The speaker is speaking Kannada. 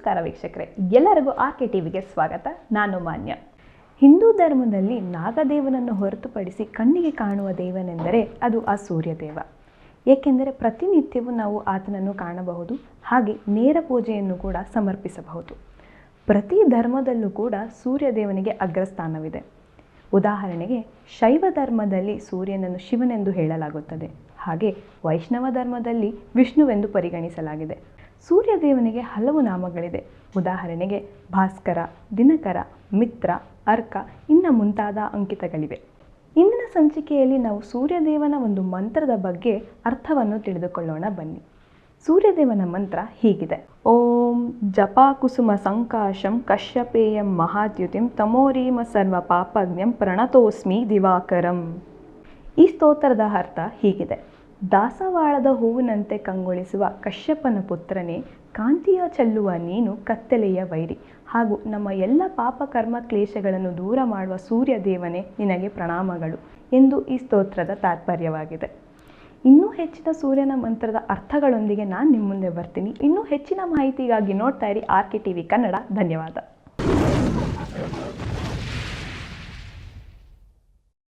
ನಮಸ್ಕಾರ ವೀಕ್ಷಕರೇ, ಎಲ್ಲರಿಗೂ ಆರ್ ಕೆ ಟಿವಿಗೆ ಸ್ವಾಗತ. ನಾನು ಮಾನ್ಯ. ಹಿಂದೂ ಧರ್ಮದಲ್ಲಿ ನಾಗದೇವನನ್ನು ಹೊರತುಪಡಿಸಿ ಕಣ್ಣಿಗೆ ಕಾಣುವ ದೇವನೆಂದರೆ ಅದು ಆ ಸೂರ್ಯದೇವ. ಏಕೆಂದರೆ ಪ್ರತಿನಿತ್ಯವೂ ನಾವು ಆತನನ್ನು ಕಾಣಬಹುದು, ಹಾಗೆ ನೇರ ಪೂಜೆಯನ್ನು ಕೂಡ ಸಮರ್ಪಿಸಬಹುದು. ಪ್ರತಿ ಧರ್ಮದಲ್ಲೂ ಕೂಡ ಸೂರ್ಯದೇವನಿಗೆ ಅಗ್ರಸ್ಥಾನವಿದೆ. ಉದಾಹರಣೆಗೆ ಶೈವ ಧರ್ಮದಲ್ಲಿ ಸೂರ್ಯನನ್ನು ಶಿವನೆಂದು ಹೇಳಲಾಗುತ್ತದೆ, ಹಾಗೆ ವೈಷ್ಣವ ಧರ್ಮದಲ್ಲಿ ವಿಷ್ಣುವೆಂದು ಪರಿಗಣಿಸಲಾಗಿದೆ. ಸೂರ್ಯದೇವನಿಗೆ ಹಲವು ನಾಮಗಳಿದೆ. ಉದಾಹರಣೆಗೆ ಭಾಸ್ಕರ, ದಿನಕರ, ಮಿತ್ರ, ಅರ್ಕ ಇನ್ನು ಮುಂತಾದ ಅಂಕಿತಗಳಿವೆ. ಇಂದಿನ ಸಂಚಿಕೆಯಲ್ಲಿ ನಾವು ಸೂರ್ಯದೇವನ ಒಂದು ಮಂತ್ರದ ಬಗ್ಗೆ ಅರ್ಥವನ್ನು ತಿಳಿದುಕೊಳ್ಳೋಣ ಬನ್ನಿ. ಸೂರ್ಯದೇವನ ಮಂತ್ರ ಹೀಗಿದೆ: ಓಂ ಜಪಾಕುಸುಮ ಸಂಕಾಶಂ ಕಶ್ಯಪೇಯಂ ಮಹಾದ್ಯುತಿಂ ತಮೋರೀಮ ಸರ್ವ ಪಾಪಜ್ಞಂ ಪ್ರಣತೋಸ್ಮಿ ದಿವಾಕರಂ. ಈ ಸ್ತೋತ್ರದ ಅರ್ಥ ಹೀಗಿದೆ: ದಾಸವಾಳದ ಹೂವಿನಂತೆ ಕಂಗೊಳಿಸುವ ಕಶ್ಯಪನ ಪುತ್ರನೇ, ಕಾಂತಿಯ ಚೆಲ್ಲುವ ನೀನು ಕತ್ತಲೆಯ ವೈರಿ, ಹಾಗೂ ನಮ್ಮ ಎಲ್ಲ ಪಾಪ ಕರ್ಮ ಕ್ಲೇಶಗಳನ್ನು ದೂರ ಮಾಡುವ ಸೂರ್ಯದೇವನೇ ನಿನಗೆ ಪ್ರಣಾಮಗಳು ಎಂದು ಈ ಸ್ತೋತ್ರದ ತಾತ್ಪರ್ಯವಾಗಿದೆ. ಇನ್ನೂ ಹೆಚ್ಚಿನ ಸೂರ್ಯನ ಮಂತ್ರದ ಅರ್ಥಗಳೊಂದಿಗೆ ನಾನು ನಿಮ್ಮ ಮುಂದೆ ಬರ್ತೀನಿ. ಇನ್ನೂ ಹೆಚ್ಚಿನ ಮಾಹಿತಿಗಾಗಿ ನೋಡ್ತಾ ಇರಿ ಆರ್ ಕೆ ಟಿವಿ ಕನ್ನಡ. ಧನ್ಯವಾದ.